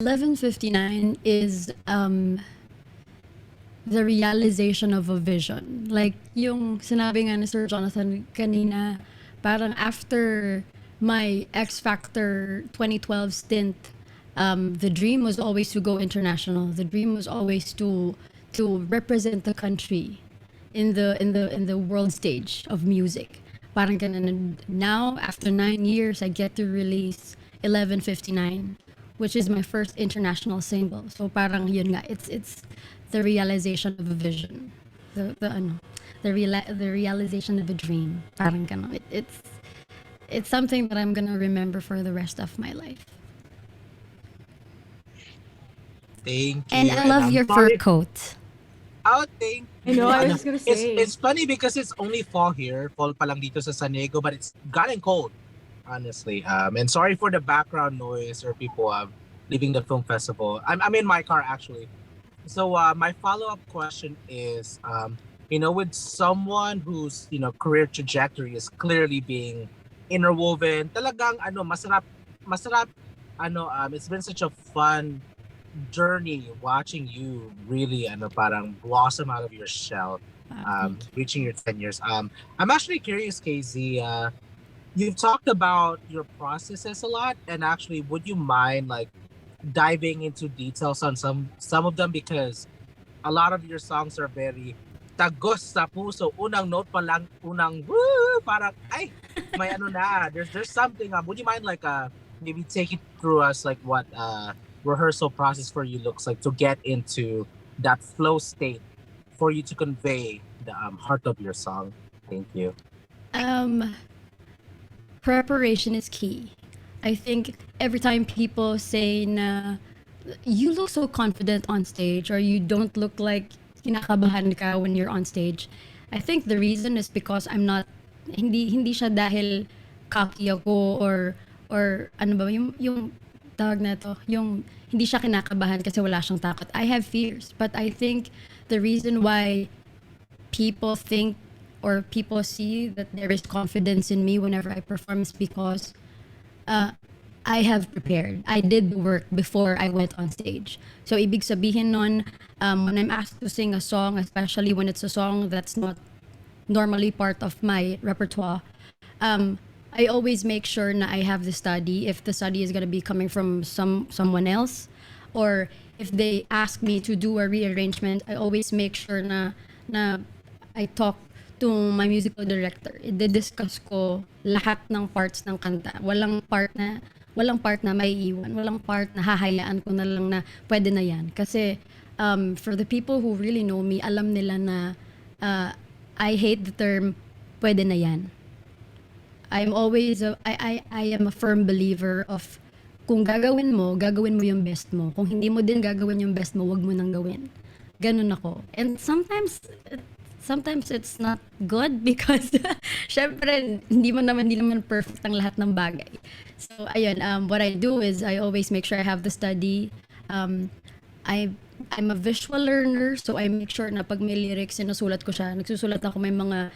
11:59 is the realization of a vision. Like yung sinabi nga ni Sir Jonathan kanina, parang after my X Factor 2012 stint, the dream was always to go international. The dream was always to represent the country in the world stage of music. Parang ganun. And now, after 9 years, I get to release 11:59, which is my first international single. So parang yun nga, it's the realization of a vision. The realization of a dream. Parang ganun. It's something that I'm gonna remember for the rest of my life. Thank And you. I And love I'm your fur sorry. coat. Oh, thank I know, you. I was Ano, just gonna say. it's funny because it's only fall here. Fall pa lang dito sa San Diego, but it's gotten cold, honestly. And sorry for the background noise or people leaving the film festival. I'm in my car actually. So my follow-up question is, with someone whose career trajectory is clearly being interwoven, talagang masarap, it's been such a fun journey watching you really parang blossom out of your shell, Thank you. reaching your 10 years. I'm actually curious, KZ. You've talked about your processes a lot, and actually, would you mind like diving into details on some of them, because a lot of your songs are very tagos sa puso. Unang note pa lang, unang woo, parang ay may there's something. Would you mind like maybe take it through us like what rehearsal process for you looks like to get into that flow state for you to convey the heart of your song? Thank you. Um, Preparation is key. I think every time people say na you look so confident on stage or you don't look like kinakabahan ka when you're on stage, I think the reason is because I'm not, hindi siya dahil cocky ako or ano ba yung tawag na to, yung hindi siya kinakabahan kasi wala siyang takot. I have fears, but I think the reason why people think or people see that there is confidence in me whenever I perform is because I have prepared. I did the work before I went on stage. So ibig sabihin nun, when I'm asked to sing a song, especially when it's a song that's not normally part of my repertoire, I always make sure na I have the study. If the study is gonna be coming from someone else, or if they ask me to do a rearrangement, I always make sure na I talk to my musical director. I-discuss ko lahat ng parts ng kanta. Walang part na maiiwan. Walang part na hahayaan ko na lang na pwede na yan. Kasi for the people who really know me, alam nila na I hate the term pwede na yan. I am a firm believer of kung gagawin mo yung best mo. Kung hindi mo din gagawin yung best mo, wag mo nang gawin. Ganun ako. And sometimes it's not good because syempre hindi naman perfect ang lahat ng bagay. So ayun, what I do is I always make sure I have the study. I'm a visual learner, so I make sure na pag may lyrics, sinusulat ko siya. Nagsusulat ako, may mga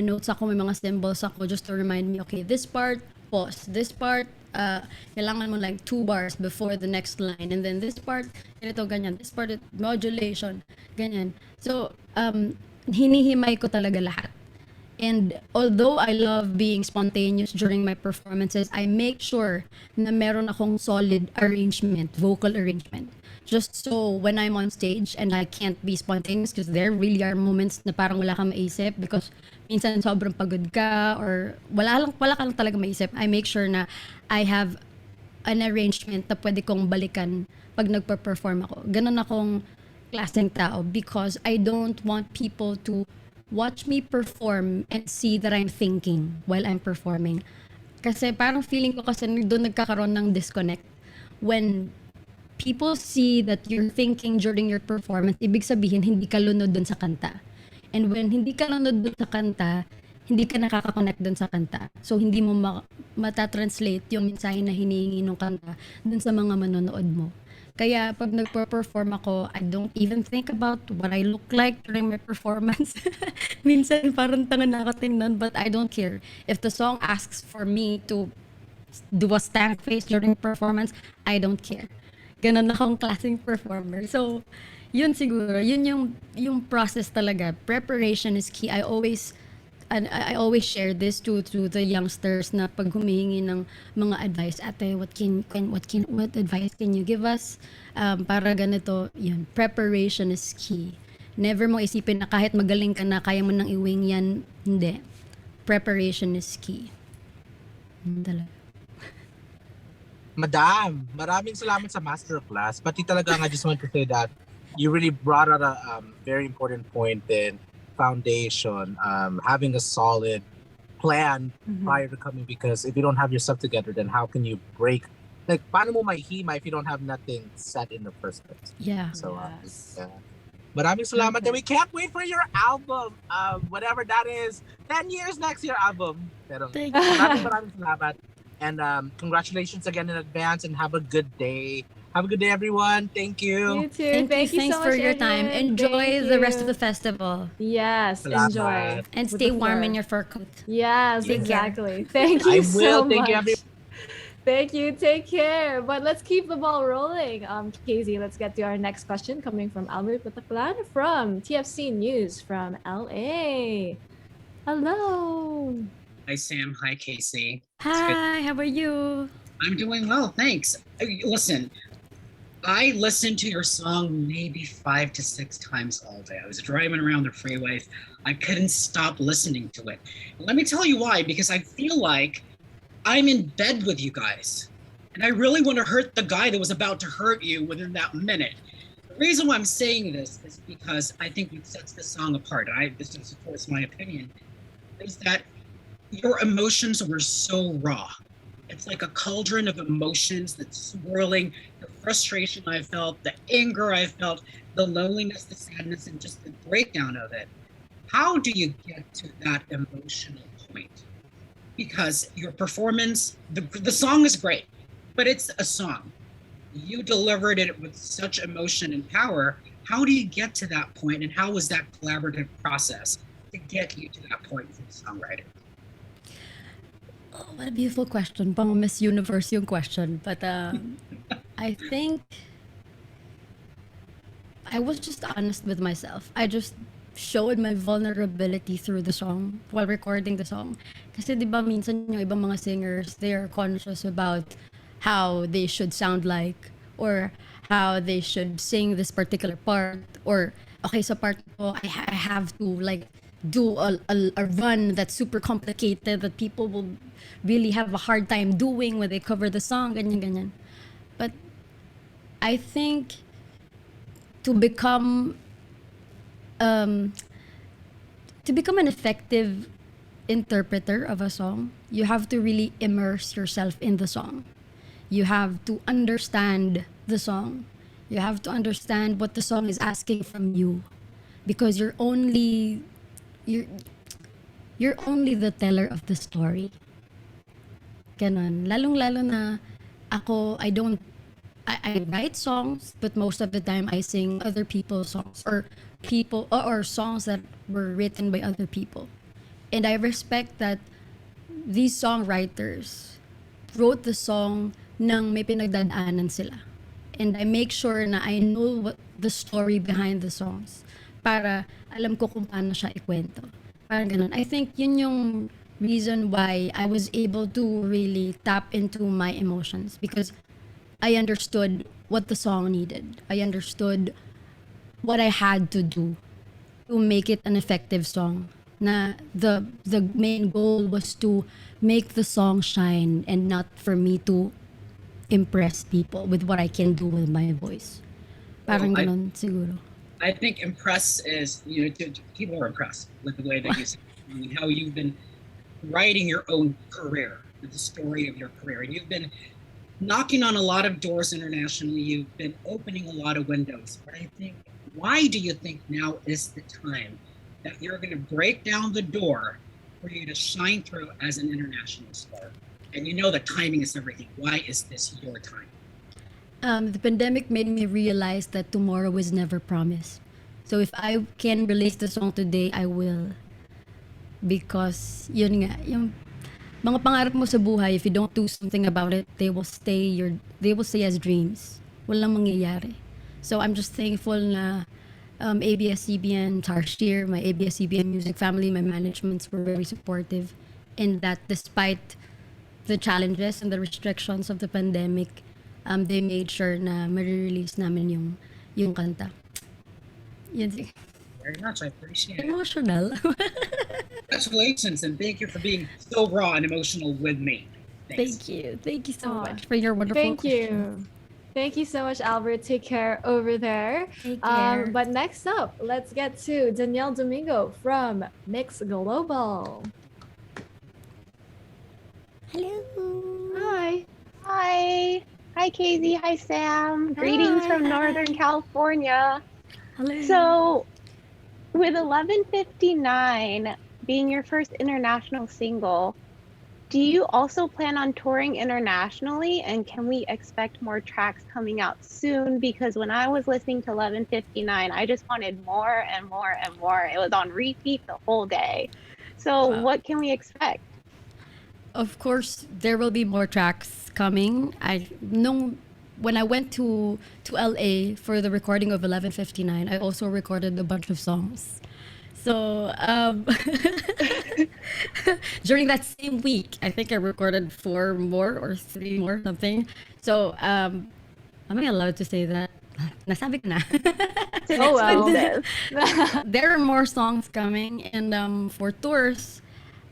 notes ako, may mga symbols ako just to remind me, okay, this part, pause. This part, kailangan mo like 2 bars before the next line. And then this part, ganito, ganyan. This part, modulation, ganyan. So, hinihimay ko talaga lahat. And although I love being spontaneous during my performances, I make sure na meron akong solid arrangement, vocal arrangement. Just so when I'm on stage and I can't be spontaneous because there really are moments na parang wala kang maisip because minsan sobrang pagod ka or wala ka lang talaga maisip. I make sure na I have an arrangement na pwede kong balikan pag nagpa-perform ako. Ganun akong klaseng tao because I don't want people to watch me perform and see that I'm thinking while I'm performing. Kasi parang feeling ko kasi doon nagkakaroon ng disconnect. When people see that you're thinking during your performance, ibig sabihin hindi ka lunod dun sa kanta. And when hindi ka lunod dun sa kanta, hindi ka nakaka-connect dun sa kanta. So hindi mo matatranslate yung mensahe na hinihingi ng kanta dun sa mga manonood mo. Kaya pag nagpo-perform ako, I don't even think about what I look like during my performance. Minsan parang tanga nakatingnan, but I don't care. If the song asks for me to do a stank face during performance, I don't care. Ganun akong klaseng performer. So, yun siguro, yun yung process talaga. Preparation is key. And I always share this to the youngsters na pag humihingi ng mga advice, ate, what advice can you give us? Para ganito, yun, preparation is key. Never mo isipin na kahit magaling ka na, kaya mo nang iwing yan. Hindi. Preparation is key. Talaga. Madam, maraming salamat sa masterclass. Pati talaga, I just want to say that you really brought out a very important point in foundation, having a solid plan prior to coming, because if you don't have yourself together, then how can you break? Like, paano mo mahihima if you don't have nothing set in the first place? Yeah. So, Yes. maraming salamat. And we Perfect. can't wait for your album, whatever that is. 10 years next year album. Pero Thank you. maraming salamat. And congratulations again in advance, and have a good day. Have a good day, everyone. Thank You you. too. Thank you Thanks so for much, your time. Adrian. Enjoy Thank the rest of you. the festival. Yes, Salamat. enjoy. And With stay the warm floor. in your fur coat. Yes, Take care. exactly. Thank I you will. so Thank you, much. everyone. Thank you. Take care. But let's keep the ball rolling. Casey, let's get to our next question coming from Albert Pataclan from TFC News from LA. Hello. Hi, Sam. Hi, Casey. Hi, how are you? I'm doing well, thanks. Listen, I listened to your song maybe 5 to 6 times all day. I was driving around the freeways. I couldn't stop listening to it. And let me tell you why, because I feel like I'm in bed with you guys. And I really want to hurt the guy that was about to hurt you within that minute. The reason why I'm saying this is because I think what sets this song apart, and this is of course my opinion, is that your emotions were so raw. It's like a cauldron of emotions that's swirling. The frustration I felt, the anger I felt, the loneliness, the sadness, and just the breakdown of it. How do you get to that emotional point? Because your performance, the song is great, but it's a song. You delivered it with such emotion and power. How do you get to that point, and how was that collaborative process to get you to that point as a songwriter? Oh, what a beautiful question. Pang Miss Universe yung question. But I think I was just honest with myself. I just showed my vulnerability through the song while recording the song. Kasi di ba minsan yung ibang mga singers, they are conscious about how they should sound like, or how they should sing this particular part, or okay, sa part ko, I have to like do a run that's super complicated that people will really have a hard time doing when they cover the song, ganyan, ganyan. But I think to become an effective interpreter of a song, you have to really immerse yourself in the song. You have to understand the song. You have to understand what the song is asking from you, because you're only the teller of the story. Ganon. Lalong-lalo na ako, I write songs, but most of the time I sing other people's songs, or songs that were written by other people. And I respect that these songwriters wrote the song nang may pinagdadaanan sila. And I make sure na I know what the story behind the songs, para alam ko kung paano siya ikwento. Parang ganun. I think yun yung reason why I was able to really tap into my emotions, because I understood what the song needed. I understood what I had to do to make it an effective song. Na the main goal was to make the song shine, and not for me to impress people with what I can do with my voice. Parang Well, ganun siguro. I think impress is, people are impressed with the way that you sing, how you've been writing your own career, the story of your career. And you've been knocking on a lot of doors internationally. You've been opening a lot of windows. But I think, why do you think now is the time that you're going to break down the door for you to shine through as an international star? And you know that timing is everything. Why is this your time? The pandemic made me realize that tomorrow is never promised. So if I can release the song today, I will. Because yun nga, yung mga pangarap mo sa buhay, if you don't do something about it, they will stay as dreams. walang mangyayari. So I'm just thankful na ABS-CBN, Tarshir, my ABS-CBN music family, my managements were very supportive in that despite the challenges and the restrictions of the pandemic, they made sure na ma-release namin yung kanta. Yun, Very much. I appreciate it. emotional. Congratulations, and thank you for being so raw and emotional with me. Thanks. Thank you so Aw, much for your wonderful Thank questions. you. Thank you so much, Albert. Take care over there. Take care. But next up, let's get to Danielle Domingo from Mix Global. Hello. Hi. Hi. Hi, Casey. Hi, Sam. Greetings from Northern California. Hello. So, with 11:59 being your first international single, do you also plan on touring internationally? And can we expect more tracks coming out soon? Because when I was listening to 11:59, I just wanted more and more and more. It was on repeat the whole day. So, Wow. what can we expect? Of course, there will be more tracks coming. I know when I went to LA for the recording of 11:59, I also recorded a bunch of songs. So during that same week, I think I recorded 4 more or 3 more something. So am I allowed to say that? Nasabi ko na. It's Oh, well. expensive. There are more songs coming, and for tours,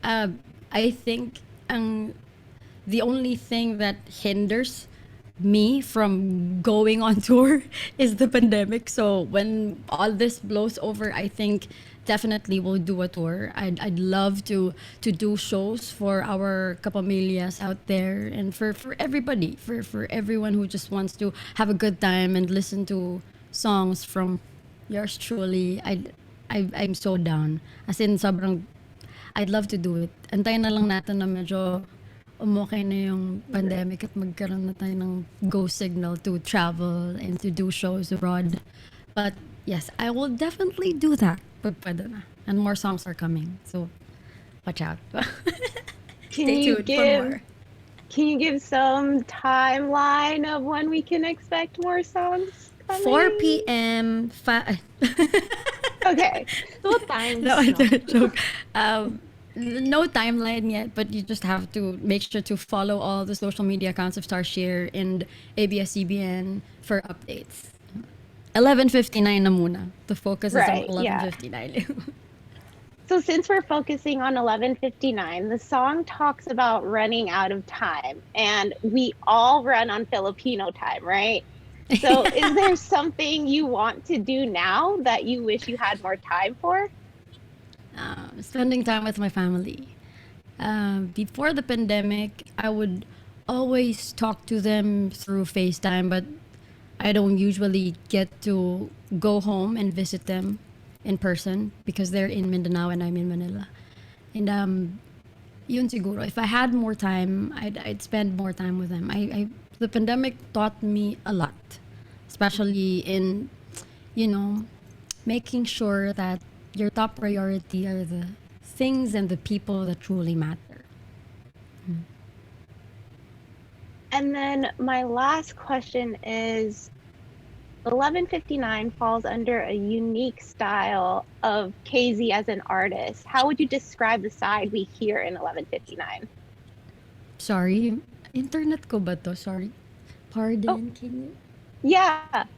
I think the only thing that hinders me from going on tour is the pandemic. So when all this blows over, I think definitely we'll do a tour. I'd love to do shows for our kapamillas out there, and for everybody, for everyone who just wants to have a good time and listen to songs from yours truly. I'm so down. As in, sobrang I'd love to do it. Antayin na lang natin na medyo umokay na yung pandemic at magkaroon na tayo ng go signal to travel and to do shows abroad. But yes, I will definitely do that. Pag pwede na. And more songs are coming. So, watch out. Can Stay you tuned for give more. Can you give some timeline of when we can expect more songs coming? 4 p.m. Okay. So times. No, it's a joke. No timeline yet, but you just have to make sure to follow all the social media accounts of Starshare and ABS-CBN for updates. 11:59 na muna. The focus Right, is on yeah. 11:59. So since we're focusing on 11:59, the song talks about running out of time, and we all run on Filipino time, right? So is there something you want to do now that you wish you had more time for? Spending time with my family. Before the pandemic, I would always talk to them through FaceTime, but I don't usually get to go home and visit them in person because they're in Mindanao and I'm in Manila. And yun siguro. If I had more time, I'd spend more time with them. The pandemic taught me a lot, especially in, making sure that your top priority are the things and the people that truly matter. And then my last question is 11:59 falls under a unique style of KZ as an artist. How would you describe the side we hear in 11:59? Sorry, internet ko ba to? Sorry. Pardon, can you? Yeah.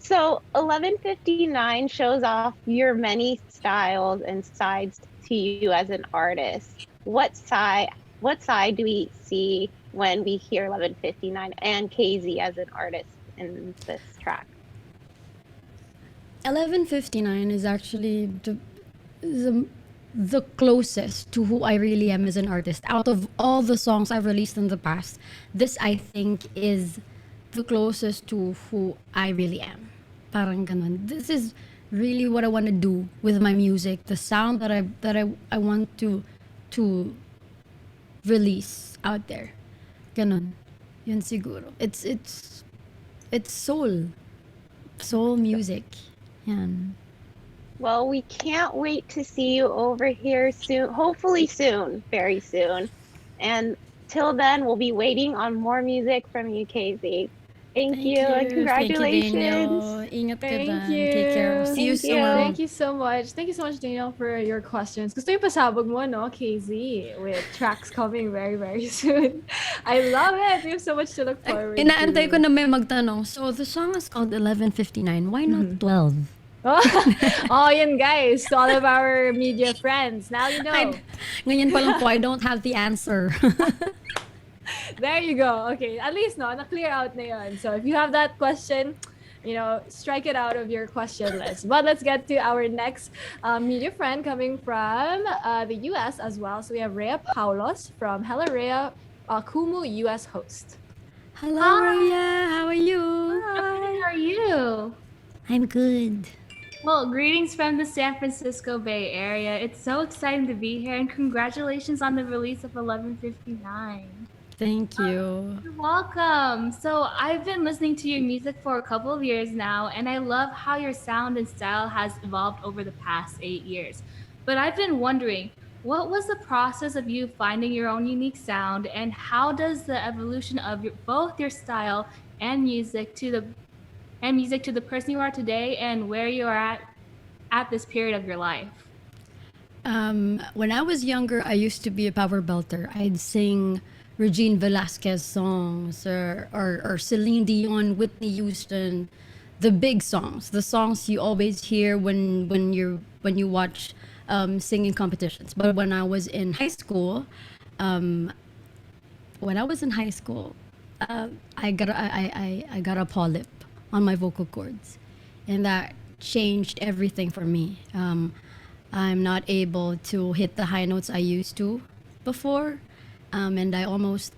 So 11:59 shows off your many styles and sides to you as an artist. What side do we see when we hear 11:59 and KZ as an artist in this track? 11:59 is actually the closest to who I really am as an artist. Out of all the songs I've released in the past, this I think is the closest to who I really am. Parang ganun. This is really what I want to do with my music. The sound that I want to release out there. Ganun. Yun siguro. It's soul music. Yan. Well, we can't wait to see you over here soon. Hopefully soon, very soon. And till then, we'll be waiting on more music from you, KZ. Thank you and Thank you, congratulations. Daniel. Ingat ka Thank dyan. Take care. you. See you Thank you. soon. Thank you so much. Thank you so much, Daniel, for your questions. Gusto yung pasabog mo, no, KZ, with tracks coming very, very soon. I love it. We have so much to look forward Inaantay to. ko na may magtanong. So, the song is called 11:59. Why not 12? Oh, oh, yun guys, to all of our media friends. Now you know. Ngayon pa lang po, I don't have the answer. There you go. Okay, at least no, na-clear out na yun. So if you have that question, strike it out of your question list. But let's get to our next media friend coming from the US as well. So we have Rhea Paulos from Hello Rhea, Kumu US host. Hello, Hi. Rhea. How are you? How are you? I'm good. Well, greetings from the San Francisco Bay Area. It's so exciting to be here, and congratulations on the release of 11:59. Thank you. You're welcome. So, I've been listening to your music for a couple of years now, and I love how your sound and style has evolved over the past 8 years. But I've been wondering, what was the process of you finding your own unique sound, and how does the evolution of both your style and music to the person you are today and where you are at this period of your life? When I was younger, I used to be a power belter. I'd sing Regine Velasquez songs or Celine Dion, Whitney Houston, the big songs, the songs you always hear when you watch singing competitions. But when I was in high school, um, I got a polyp on my vocal cords, and that changed everything for me. I'm not able to hit the high notes I used to before, and I almost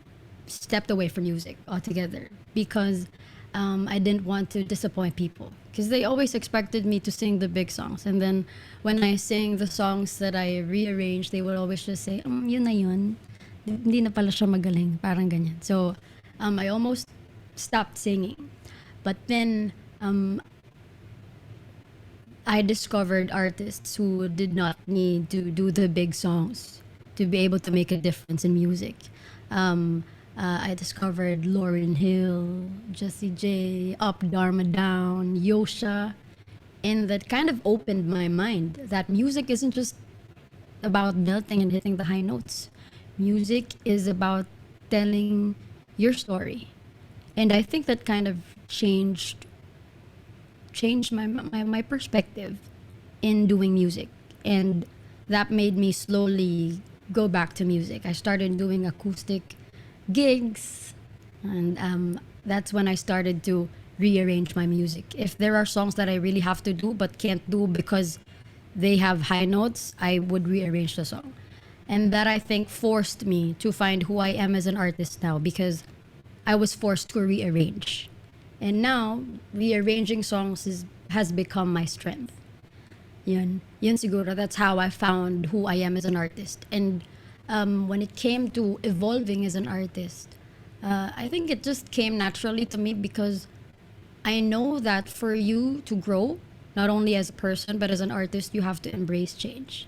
stepped away from music altogether because I didn't want to disappoint people because they always expected me to sing the big songs, and then when I sing the songs that I rearranged, they would always just say, yun na yun. Hindi na pala siya magaling, parang ganyan. So, I almost stopped singing. But then, I discovered artists who did not need to do the big songs to be able to make a difference in music. I discovered Lauryn Hill, Jessie J, Up Dharma Down, Yosha, and that kind of opened my mind that music isn't just about belting and hitting the high notes. Music is about telling your story. And I think that kind of changed my perspective in doing music, and that made me slowly go back to music. I started doing acoustic gigs, and that's when I started to rearrange my music. If there are songs that I really have to do but can't do because they have high notes, I would rearrange the song. And that, I think, forced me to find who I am as an artist now, because I was forced to rearrange. And now, rearranging songs has become my strength. Yun siguro. That's how I found who I am as an artist. And when it came to evolving as an artist, I think it just came naturally to me because I know that for you to grow, not only as a person, but as an artist, you have to embrace change.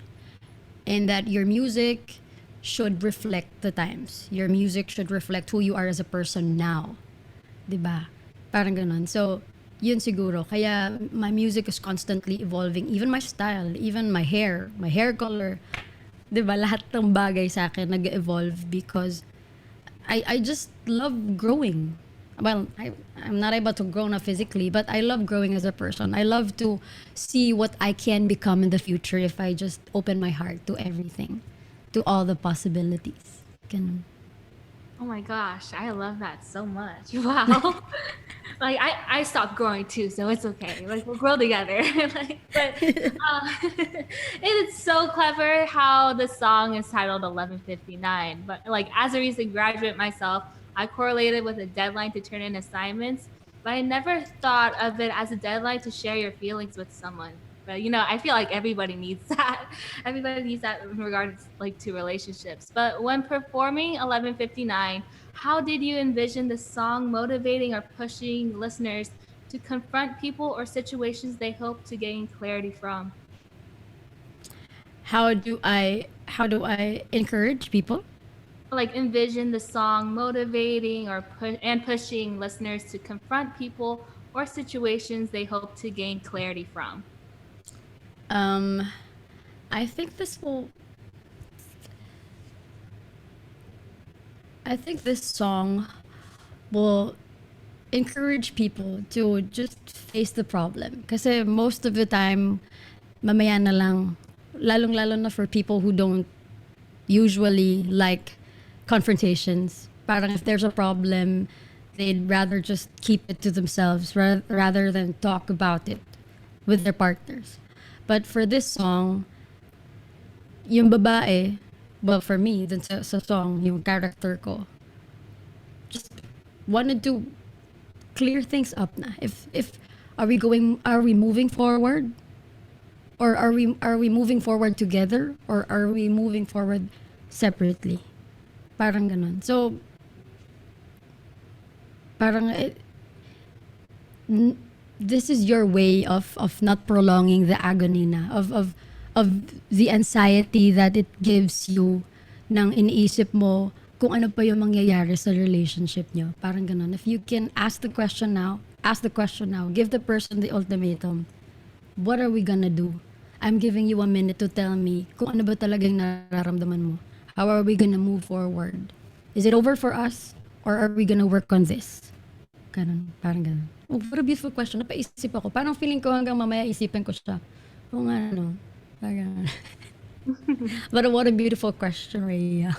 And that your music should reflect the times. Your music should reflect who you are as a person now. 'Di ba? Parang ganun. So, yun siguro. Kaya my music is constantly evolving. Even my style, even my hair color. 'Di ba? Lahat ng bagay sa akin nag-evolve because I just love growing. Well, I'm not able to grow now physically, but I love growing as a person. I love to see what I can become in the future if I just open my heart to everything, to all the possibilities. Ganun. Oh my gosh, I love that so much. Wow. Like I stopped growing too, so it's okay. Like we'll grow together. It's so clever how the song is titled 11:59. But like as a recent graduate myself, I correlated with a deadline to turn in assignments, but I never thought of it as a deadline to share your feelings with someone. But I feel like everybody needs that. Everybody needs that in regards like to relationships. But when performing 11:59, how did you envision the song motivating or pushing listeners to confront people or situations they hope to gain clarity from? How do I encourage people? like envision the song motivating or pushing listeners to confront people or situations they hope to gain clarity from? Um, I think this will. I think this song will encourage people to just face the problem. Kasi most of the time, mamaya na lang, lalong-lalo na for people who don't usually like confrontations. Parang if there's a problem, they'd rather just keep it to themselves rather than talk about it with their partners. But for this song, yung babae, well, for me, dun sa song, yung character ko, just wanted to clear things up na. If are we moving forward? Or are we moving forward together? Or are we moving forward separately? Parang ganun. So, parang this is your way of not prolonging the agony na of the anxiety that it gives you nang iniisip mo kung ano pa yung mangyayari sa relationship nyo. Parang ganun. If you can ask the question now, give the person the ultimatum. What are we gonna do? I'm giving you a minute to tell me kung ano ba talagang nararamdaman mo. How are we gonna move forward? Is it over for us? Or are we gonna work on this? Ganun, parang ganun. Oh, what a beautiful question. Napaisip ako. Parang feeling ko hanggang mamaya isipin ko siya. Oo nga, ano. Parang But what a beautiful question, Rhea.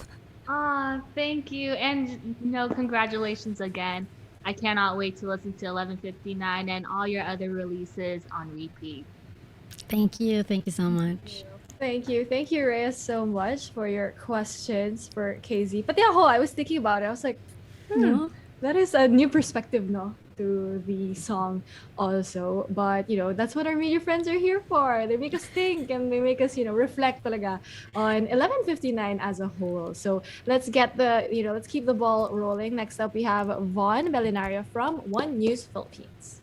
Thank you. And congratulations again. I cannot wait to listen to 11:59 and all your other releases on repeat. Thank you. Thank you so much. Thank you. Thank you, Rhea, so much for your questions for KZ. But yeah, I was thinking about it. I was like, No? that is a new perspective, no, to the song also. But, that's what our media friends are here for. They make us think and they make us, reflect talaga on 11:59 as a whole. So let's let's keep the ball rolling. Next up, we have Von Belinario from One News Philippines.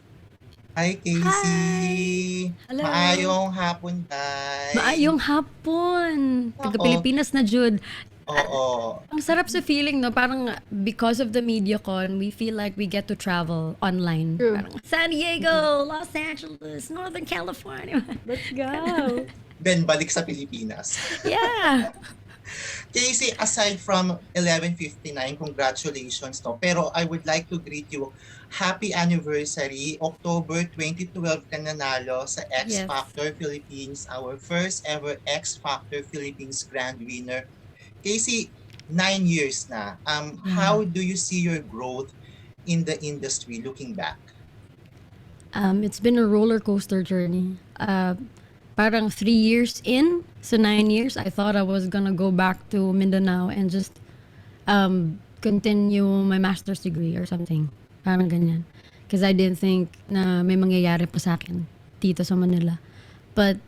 Hi, Casey! Hello. Maayong hapon, guys! Maayong hapon. Taga Pilipinas na, Jude. Oo. Ang sarap sa feeling, no? Parang because of the MediaCon, we feel like we get to travel online. True. Parang San Diego, Los Angeles, Northern California. Let's go. Ben, balik sa Pilipinas. Yeah. Casey, aside from 11:59, congratulations, no? Pero I would like to greet you. Happy anniversary. October 2012 ka nanalo sa X Yes. Factor Philippines, our first ever X Factor Philippines grand winner. Casey, 9 years na. How do you see your growth in the industry looking back? It's been a roller coaster journey. Parang 3 years in, so 9 years, I thought I was gonna go back to Mindanao and just continue my master's degree or something. Parang ganyan. Because I didn't think na may mangyayari pa sa akin dito sa Manila. But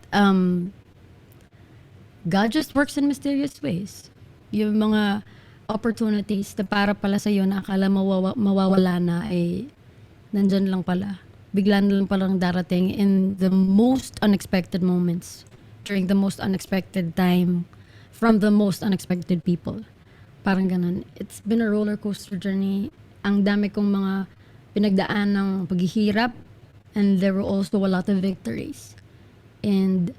God just works in mysterious ways. Yung mga opportunities na para pala sa'yo na akala mawawala na ay nandyan lang pala. Bigla na lang palang darating in the most unexpected moments, during the most unexpected time, from the most unexpected people. Parang ganun. It's been a roller coaster journey. Ang dami kong mga pinagdaan ng paghihirap, and there were also a lot of victories. And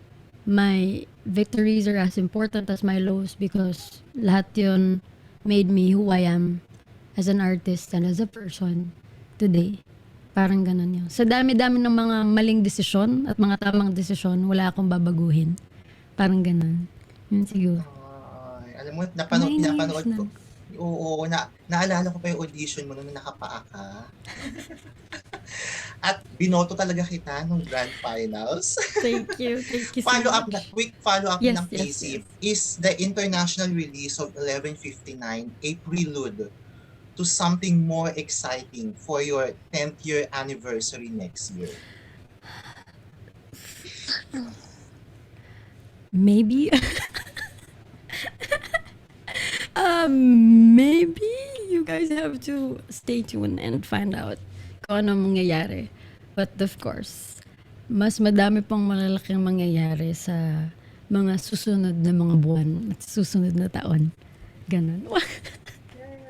my victories are as important as my lows because lahat yun made me who I am as an artist and as a person today. Parang ganun yun. Sa dami-dami ng mga maling desisyon at mga tamang desisyon, wala akong babaguhin. Parang ganun. Yun siguro. Ay, alam mo, 9 years napanood na. ko. Oo, naalala ko pa yung audition mo nung nakapaa ka. At binoto talaga kita nung grand finals. Thank you. Thank you so much. Quick follow-up Yes, ng yes, Casey. yes. Is the international release of 11:59 a prelude to something more exciting for your 10th year anniversary next year? Maybe. Maybe you guys have to stay tuned and find out kung ano mangyayari. But of course, mas madami pang malalaking mangyayari sa mga susunod na mga buwan at susunod na taon. Ganun.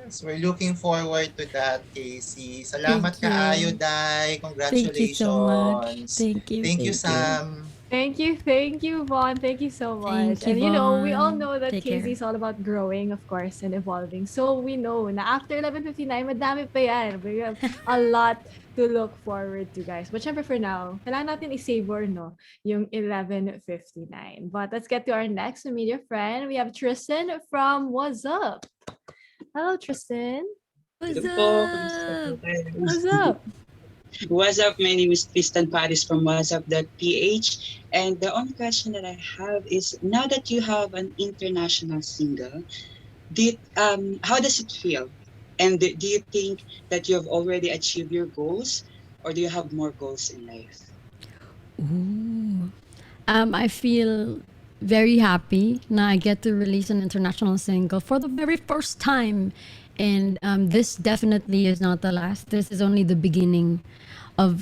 Yes, we're looking forward to that, Casey. Salamat Thank you. kaayo, Day. Thank you so much. Congratulations. Thank you. Thank you, Thank you. Sam. Thank you, Vaughn. Thank you so much. Thank you, And you know, we all Vaughn. know that Take care. Casey is all about growing, of course, and evolving. So we know na after 11:59, madami pa yan. We have a lot to look forward to, guys. But syempre for now, kailangan natin i-savor, no, yung 11:59. But let's get to our next media friend. We have Tristan from What's Up. Hello, Tristan. What's Hello po, kamusta po up? kayo? What's up? What's up? My name is Tristan Paris from whatsup.ph. And the only question that I have is, now that you have an international single, how does it feel? And do you think that you have already achieved your goals, or do you have more goals in life? Ooh. I feel very happy na I get to release an international single for the very first time. And this definitely is not the last. This is only the beginning of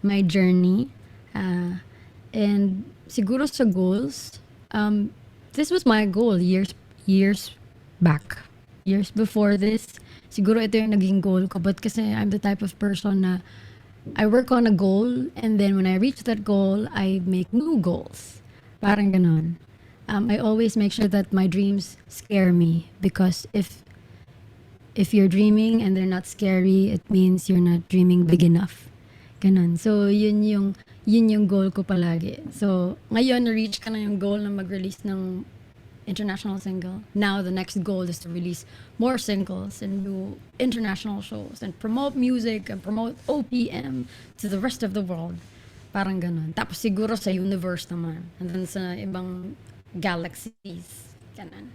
my journey. And siguro sa goals, this was my goal years back. Years before this, siguro ito yung naging goal ko. But kasi I'm the type of person na I work on a goal, and then when I reach that goal, I make new goals. Parang ganon. I always make sure that my dreams scare me, because if you're dreaming and they're not scary, it means you're not dreaming big enough. Ganon. So, yun yung goal ko palagi. So, ngayon, na-reach ka na yung goal na mag-release ng international single. Now, the next goal is to release more singles and do international shows and promote music and promote OPM to the rest of the world. Parang ganon. Tapos siguro sa universe naman. And then sa ibang galaxies. Ganon.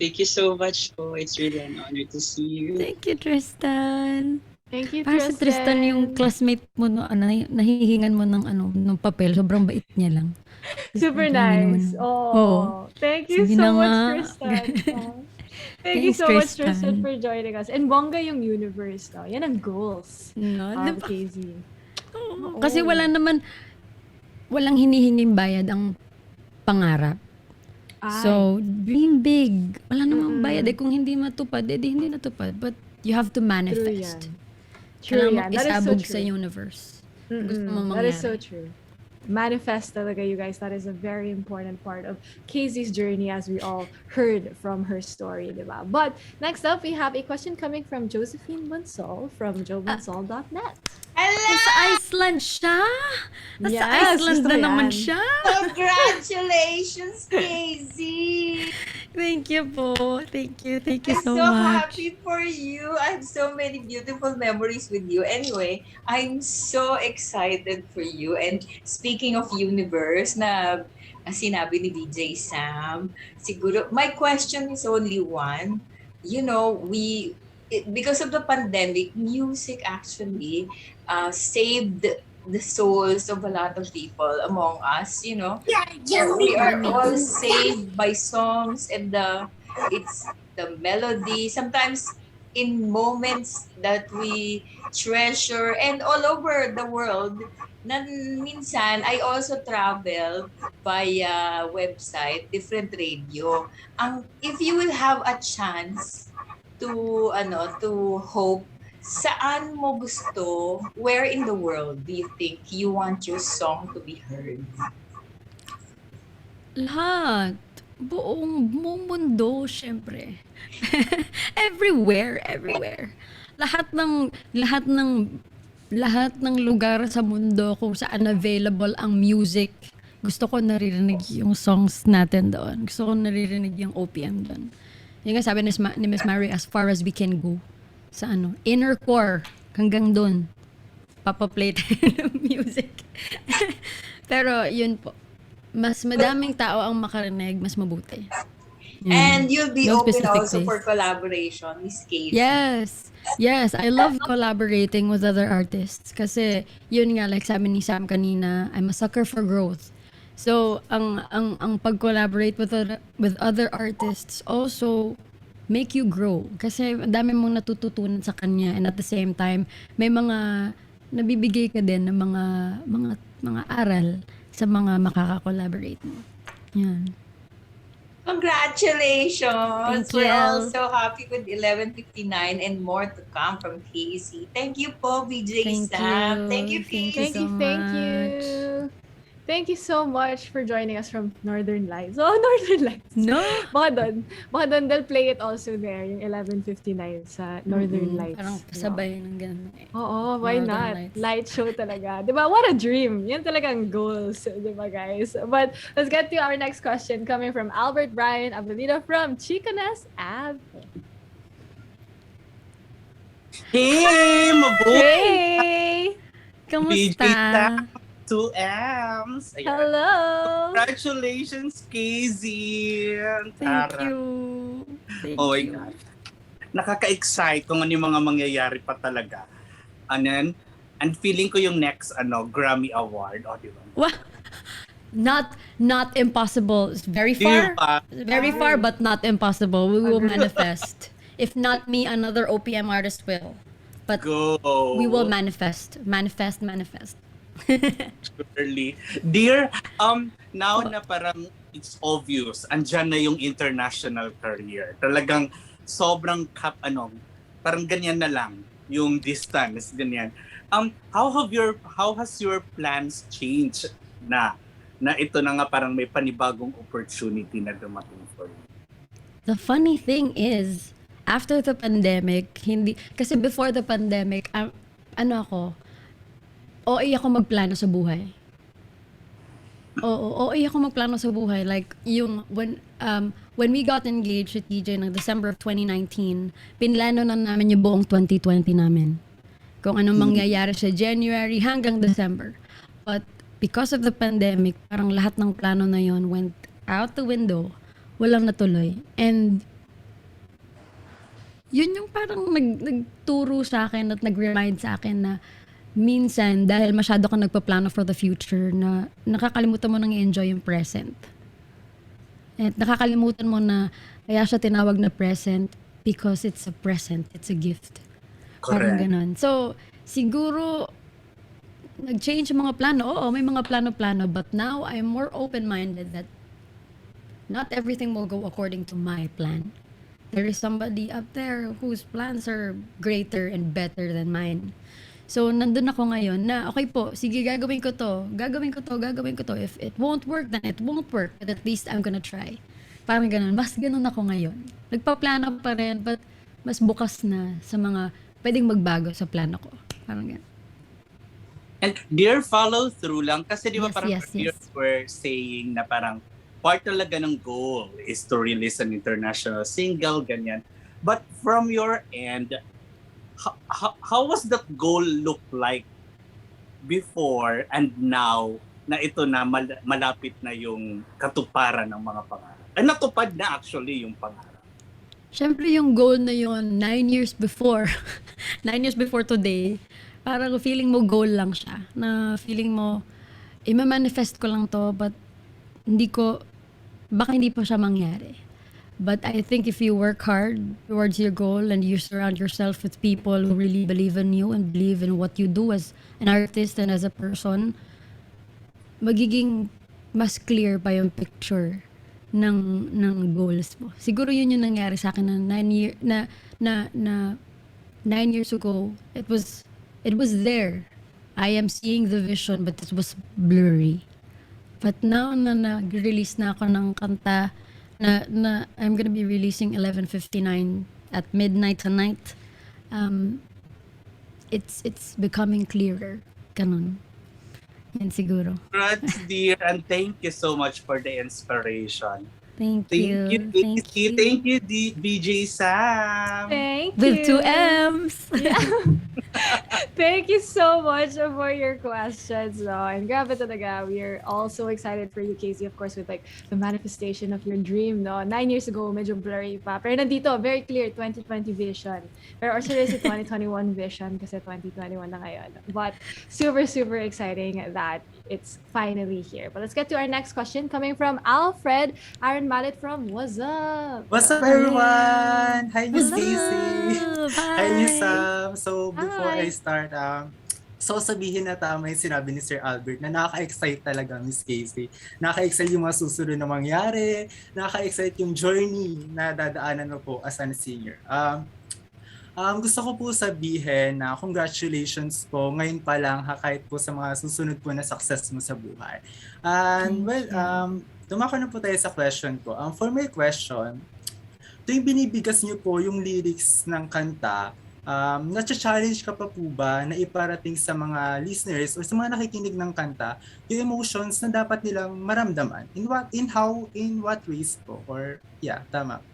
Thank you so much po. It's really an honor to see you. Thank you, Tristan. Thank you, Parang si Tristan yung classmate mo, no, nahihingan mo ng papel. Sobrang bait niya lang. Super Tristan, nice. naman. Oh, thank you Sige so na much, nga. Tristan. Oh. Thank you Thanks, so much, Tristan, Tristan. for joining us. And bongga yung universe, no? Yan ang goals No, of diba? KZ. Oo. Kasi walang hinihinging bayad ang pangarap. So, dream big. Wala namang bayad. Kung hindi matupad, hindi natupad. But you have to manifest. True Kailangan yan. mo That is so isabog sa true. universe. Gusto mo That is so mangyari. true. Manifest talaga, you guys. That is a very important part of Casey's journey, as we all heard from her story, diba? But next up, we have a question coming from Josephine Bonsol from jobonsol.net. Nasa Iceland siya? Nasa Yes, Iceland gusto na ko naman yan. siya? Congratulations, Casey! Thank you po. Thank you. Thank you I'm so so much. happy for you. I have so many beautiful memories with you. Anyway, I'm so excited for you. And speaking of universe na sinabi ni DJ Sam, siguro, my question is only one. You know, because of the pandemic, music actually saved the souls of a lot of people among us, you know. We are all saved by songs and it's the melody. Sometimes in moments that we treasure and all over the world. Na minsan, I also travel via website, different radio. If you will have a chance to hope, saan mo gusto, where in the world do you think you want your song to be heard? Lahat. Buong mundo, syempre. Everywhere. Lahat ng lugar sa mundo kung saan available ang music. Gusto ko naririnig yung songs natin doon. Gusto ko naririnig yung OPM doon. Yung nga sabi ni Miss Mary, as far as we can go. Sa inner core, hanggang doon. Papaplay tayo ng music. Pero yun po. Mas madaming tao ang makarinig, mas mabuti. Yun. And you'll be No open specific also place. for collaboration, Miss Casey. Yes, I love collaborating with other artists kasi yun nga, like sabi ni Sam kanina, I'm a sucker for growth. So, ang pag-collaborate with other artists also make you grow kasi ang dami mong natututunan sa kanya, and at the same time may mga nabibigay ka din ng mga aral sa mga makaka-collaborate mo. Yan. Congratulations! Thank We're all you. so happy with 11:59 and more to come from Casey. Thank you po, BJ Thank Sam. Thank you. you, Thank you Thank Casey. you, so thank much. you. Thank you so much for joining us from Northern Lights. Oh, Northern Lights. No? Baka doon they'll play it also there, yung 11:59 sa Northern Lights. Parang no? pasabay ng gano'n. Oo, why Northern not? Lights. Light show talaga. Di ba? What a dream. Yan talagang goals. Di ba, guys? But let's get to our next question coming from Albert Brian Avelino from Chicanes Ave. Hey, mabuhay! Hey! Kamusta? BJ Sam, 2Ms. Ayan. Hello! Congratulations, KZ! Thank Tara. you. Thank Oh my you. God. Nakaka-excite kung ano yung mga mangyayari pa talaga. Anan? And feeling ko yung next Grammy Award. O, di ba? Wah! Not impossible. It's very far. Diba? Very far, but not impossible. We will manifest. If not me, another OPM artist will. But Go! we will manifest. Manifest. Surely. Dear, now na parang it's obvious, andyan na yung international career. Talagang sobrang parang ganyan na lang yung distance, ganyan. How has your plans changed na ito na nga parang may panibagong opportunity na dumating for you? The funny thing is, after the pandemic, kasi before the pandemic, OA ako magplano sa buhay. OA ako magplano sa buhay. Like, when we got engaged with TJ ng December of 2019, pinlano na namin yung buong 2020 namin. Kung anong mangyayari sa January hanggang December. But because of the pandemic, parang lahat ng plano na yon went out the window. Walang natuloy. And yun yung parang nagturo sa akin at nag-remind sa akin na minsan, dahil masyado ka nagpaplano for the future, na nakakalimutan mo nang i-enjoy yung present. At nakakalimutan mo na kaya siya tinawag na present because it's a present, it's a gift. Parang Correct. ganon. So, siguro, nag-change yung mga plano. Oo, may mga plano-plano, but now I'm more open-minded that not everything will go according to my plan. There is somebody up there whose plans are greater and better than mine. So, nandun ako ngayon na, okay po, sige, gagawin ko to. If it won't work, then it won't work. But at least I'm gonna try. Parang ganun. Mas ganun ako ngayon. Nagpaplano pa rin, but mas bukas na sa mga pwedeng magbago sa plano ko. Parang ganun. And dear, follow through lang kasi di ba Yes, parang yes, earlier yes. we're saying na parang part talaga ng goal is to release an international single, ganyan. But from your end, how was that goal look like before and now na ito na malapit na yung katuparan ng mga pangarap? Natupad na actually yung pangarap. Siyempre yung goal na yun, 9 years before, 9 years before today, parang feeling mo goal lang siya. Na feeling mo, ima-manifest ko lang to, but baka hindi pa siya mangyari. But I think if you work hard towards your goal and you surround yourself with people who really believe in you and believe in what you do as an artist and as a person, magiging mas clear pa yung picture ng goals mo. Siguro yun yung nangyari sa akin na 9 years ago. It was there. I am seeing the vision, but it was blurry. But now na nag-release na ako ng kanta na I'm gonna be releasing 11:59 at midnight tonight, it's becoming clearer. Ganun. Yan siguro. Congrats, dear, and thank you so much for the inspiration. Thank Thank you. you, Thank Casey. you. Thank you, BJ Sam. Thank With you. 2 M's. Yeah. Thank you so much for your questions. No? And grabe talaga. We are all so excited for you, Casey, of course, with like the manifestation of your dream. No? 9 years ago, medyo blurry pa. Pero nandito, very clear, 2020 vision. Pero seriously, 2021 vision kasi 2021 na ngayon. But super, super exciting that it's finally here. But let's get to our next question coming from Alfred Aaron Mallet from What's Up? What's up, everyone? Hi, Miss What's Casey. up? Hi, Miss Hi. Sam. So before Hi. I start, So sabihin na tama yung sinabi ni Sir Albert na nakaka-excite talaga, Miss Casey. Nakaka-excite yung mga susunod na mangyari, nakaka-excite yung journey na dadaanan mo po as a singer. Gusto ko po sabihin na congratulations po ngayon pa lang kahit po sa mga susunod po na success mo sa buhay. And well, dumako na po tayo sa question ko. For my question, tuwing binibigas niyo po yung lyrics ng kanta, na-challenge ka pa po ba na iparating sa mga listeners or sa mga nakikinig ng kanta yung emotions na dapat nilang maramdaman? In what ways po? Or yeah, tama.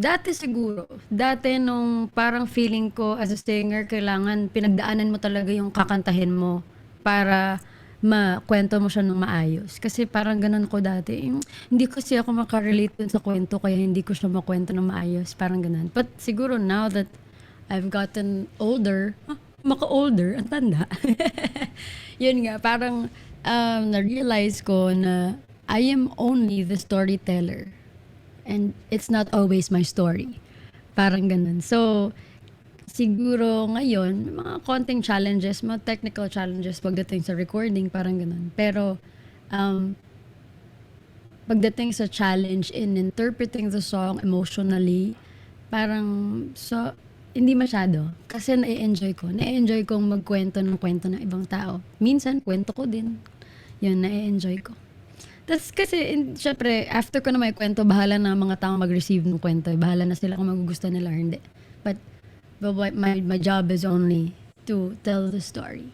Dati siguro. Dati nung parang feeling ko as a singer, kailangan pinagdaanan mo talaga yung kakantahin mo para makwento mo siya ng maayos. Kasi parang ganun ko dati. Hindi kasi ako makarelate dun sa kwento, kaya hindi ko siya makwento ng maayos. Parang ganun. But siguro now that I've gotten older, maka-older, ang tanda. Yun nga, parang na-realize ko na I am only the storyteller. And it's not always my story. Parang ganun. So, siguro ngayon, may mga konting challenges, mga technical challenges pagdating sa recording, parang ganun. Pero, pagdating sa challenge in interpreting the song emotionally, parang, hindi masyado. Kasi na-enjoy ko. Na-enjoy kong magkwento ng kwento ng ibang tao. Minsan, kwento ko din. Yun, na-enjoy ko. Tapos kasi, syempre, after ko na may kwento, bahala na mga tao mag-receive ng kwento. Bahala na sila kung magugustuhan nila or hindi. But my job is only to tell the story.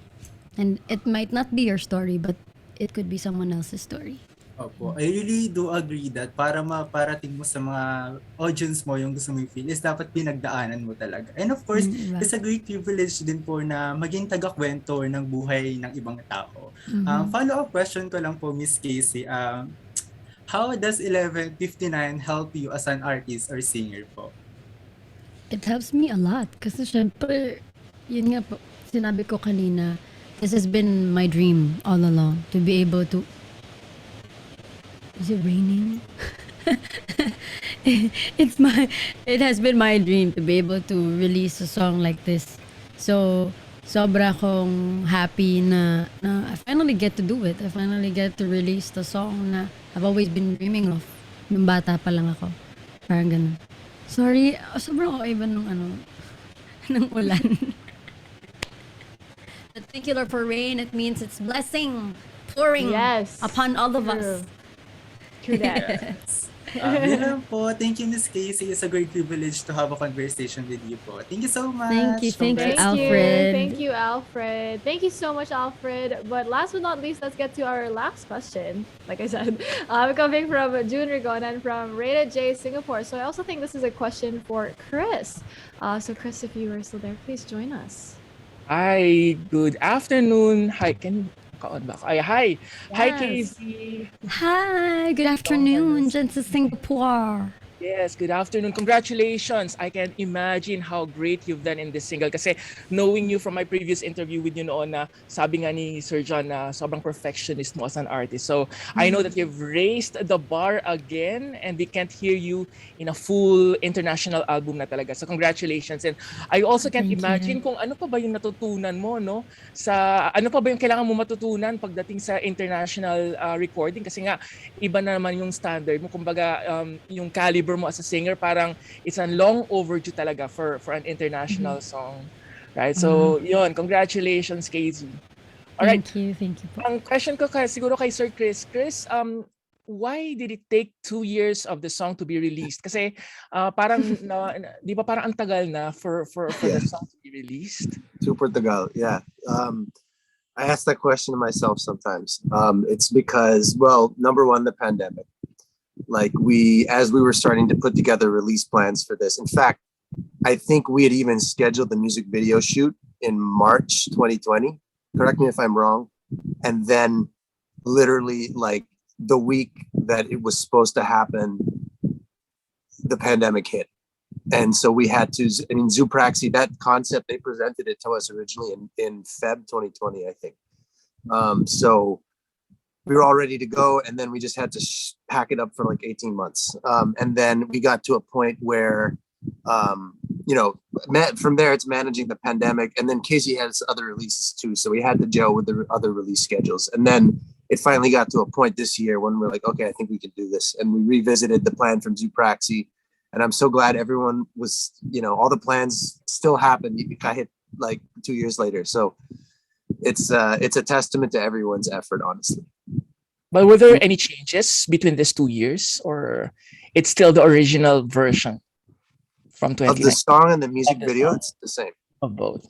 And it might not be your story, but it could be someone else's story. Opo. I really do agree that para maparating mo sa mga audience mo yung gusto mo i-feel is dapat pinagdaanan mo talaga. And of course, it's a great privilege din po na maging taga-kwento ng buhay ng ibang tao. Follow-up question ko lang po, Miss Casey. How does 11:59 help you as an artist or singer po? It helps me a lot. Kasi syempre, yun nga po, sinabi ko kanina, this has been my dream all along. To be able to... Is it raining? It has been my dream to be able to release a song like this. So, sobra akong happy na I finally get to do it. I finally get to release the song na I've always been dreaming of. Nung bata pa lang ako. Parang ganun. Sorry, sobrang okay ba nung ng ulan. But thank you, Lord, for rain. It means it's blessing pouring upon all of us. True that. Yun lang po. Thank you, Miss Casey. It's a great privilege to have a conversation with you po. Thank you so much. Thank you, Alfred. Thank you, Alfred. Thank you so much, Alfred. But last but not least, let's get to our last question. Like I said, coming from June Rigonan from Rated J Singapore. So I also think this is a question for Chris. So Chris, if you are still there, please join us. Hi, good afternoon. Hi, hi. Hi, Casey. Hi, good afternoon, dyan sa Singapore. Yes, good afternoon. Congratulations. I can imagine how great you've done in this single. Kasi knowing you from my previous interview with you noon na sabi nga ni Sir John na sobrang perfectionist mo as an artist. So I know that you've raised the bar again and we can't hear you in a full international album na talaga. So congratulations. And I also can't imagine kung ano pa ba yung natutunan mo, no? Ano pa ba yung kailangan mo matutunan pagdating sa international recording? Kasi nga, iba na naman yung standard mo. Kumbaga, yung caliber mo as a singer, parang it's a long overdue talaga for an international song. Right? So, yun. Congratulations, Casey. Alright. Thank you. Ang question ko siguro kay Sir Chris. Chris, why did it take 2 years of the song to be released? Kasi parang, di ba parang ang tagal na for the song to be released? Super tagal, yeah. I ask that question to myself sometimes. It's because, well, number one, the pandemic. Like as we were starting to put together release plans for this. In fact, I think we had even scheduled the music video shoot in March 2020. Correct me if I'm wrong. And then literally like the week that it was supposed to happen, the pandemic hit. And so we had to, Zoopraxy, that concept, they presented it to us originally in Feb 2020, I think. So we were all ready to go, and then we just had to pack it up for like 18 months. And then we got to a point where you know, from there it's managing the pandemic, and then Casey has other releases too, so we had to gel with the other release schedules, and then it finally got to a point this year when we're like, okay, I think we can do this, and we revisited the plan from Zoopraxy, and I'm so glad everyone was, you know, all the plans still happened. I hit like 2 years later, so it's a testament to everyone's effort, honestly. But were there any changes between these 2 years, or it's still the original version from Of the 2019 song and the music Of the video, song. it's the same. of both?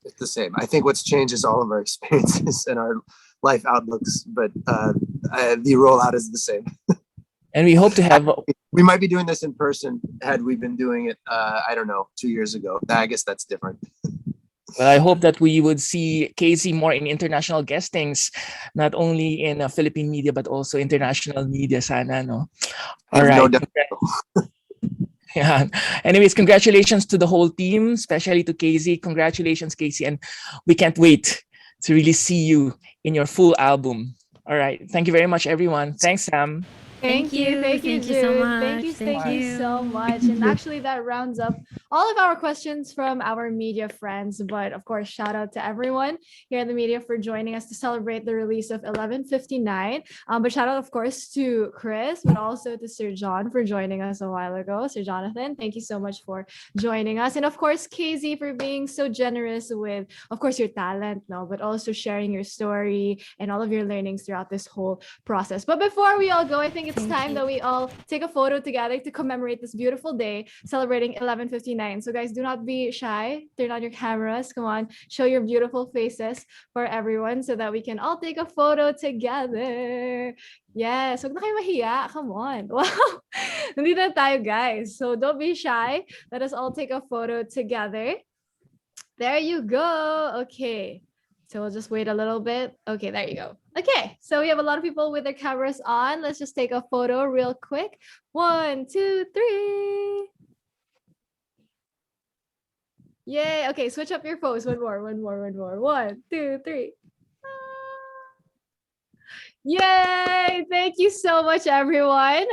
It's the same. I think what's changed is all of our experiences and our life outlooks, but the rollout is the same. And we hope to have. We might be doing this in person had we been doing it, I don't know, 2 years ago. I guess that's different. Well, I hope that we would see Casey more in international guestings, not only in Philippine media but also international media. Sana, no. I All have no right. doubt. Yeah. Anyways, congratulations to the whole team, especially to Casey. Congratulations, Casey, and we can't wait to really see you in your full album. All right. Thank you very much, everyone. Thanks, Sam. Thank you, Thank you Jude. so Thank you, much. Thank thank you you. so much. And actually, that rounds up all of our questions from our media friends. But of course, shout out to everyone here in the media for joining us to celebrate the release of 11:59. But shout out, of course, to Chris, but also to Sir John for joining us a while ago. Sir Jonathan, thank you so much for joining us, and of course, KZ for being so generous with, of course, your talent, no, but also sharing your story and all of your learnings throughout this whole process. But before we all go, I think it's time that we all take a photo together to commemorate this beautiful day celebrating 11:59. So guys, do not be shy. Turn on your cameras. Come on, show your beautiful faces for everyone so that we can all take a photo together. Yes, huwag na kayo mahiya. Come on. Wow. Nandito na tayo, guys. So don't be shy. Let us all take a photo together. There you go. Okay. So we'll just wait a little bit. Okay, there you go. Okay, so we have a lot of people with their cameras on. Let's just take a photo real quick. 1, 2, 3. Yay. Okay, switch up your pose. One more. 1, 2, 3. Yay! Thank you so much, everyone,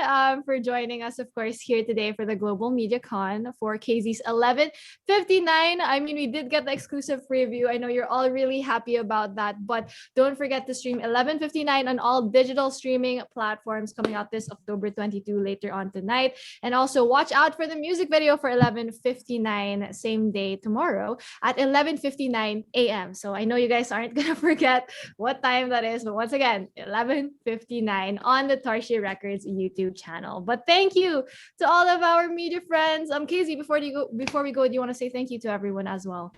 for joining us, of course, here today for the Global Media Con for KZ's 11:59. I mean, we did get the exclusive preview. I know you're all really happy about that, but don't forget to stream 11:59 on all digital streaming platforms coming out this October 22 later on tonight. And also watch out for the music video for 11:59 same day tomorrow at 11:59 a.m. So I know you guys aren't going to forget what time that is, but once again, 11:59 on the Tarshi Records YouTube channel. But thank you to all of our media friends. KZ, before we go, do you want to say thank you to everyone as well?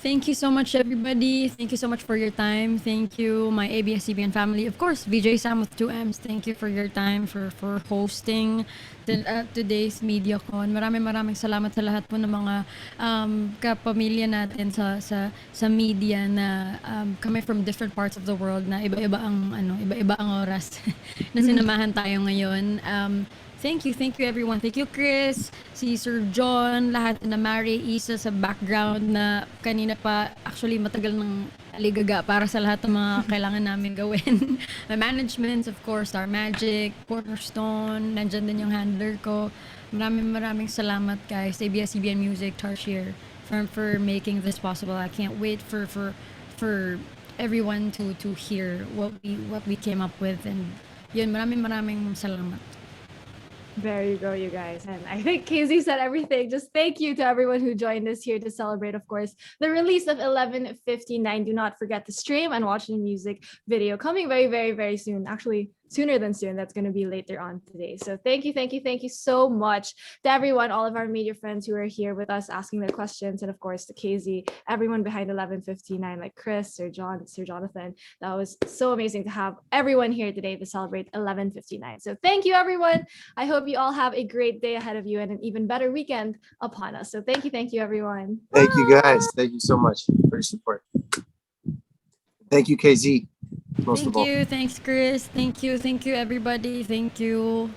Thank you so much, everybody. Thank you so much for your time. Thank you, my ABS-CBN family. Of course, VJ Sam with 2Ms. Thank you for your time, for hosting today's MediaCon. Maraming salamat sa lahat po ng mga kapamilya natin sa media na kami from different parts of the world na iba-iba ang oras na sinamahan tayo ngayon. Thank you everyone. Thank you Chris, si Sir John, lahat na Mary, Isa sa background na kanina pa actually matagal ng aligaga para sa lahat ng mga kailangan namin gawin. My management, of course, Star Magic, Cornerstone, nandyan din yung handler ko. Maraming salamat guys, ABS-CBN Music, Tarsier, for making this possible. I can't wait for everyone to hear what we came up with, and yun, maraming salamat. There you go, you guys. And I think KZ said everything. Just thank you to everyone who joined us here to celebrate, of course, the release of 11:59. Do not forget to stream and watch the music video coming very soon. Actually, sooner than soon. That's going to be later on today. So thank you so much to everyone, all of our media friends who are here with us asking their questions, and of course to KZ, everyone behind 11:59, like Chris, Sir Jonathan. That was so amazing to have everyone here today to celebrate 11:59. So thank you, everyone. I hope you all have a great day ahead of you and an even better weekend upon us. So thank you, everyone. Thank you guys. Thank you so much for your support. Thank you, KZ. Most of all. Thank you. Thanks, Chris. Thank you, everybody. Thank you.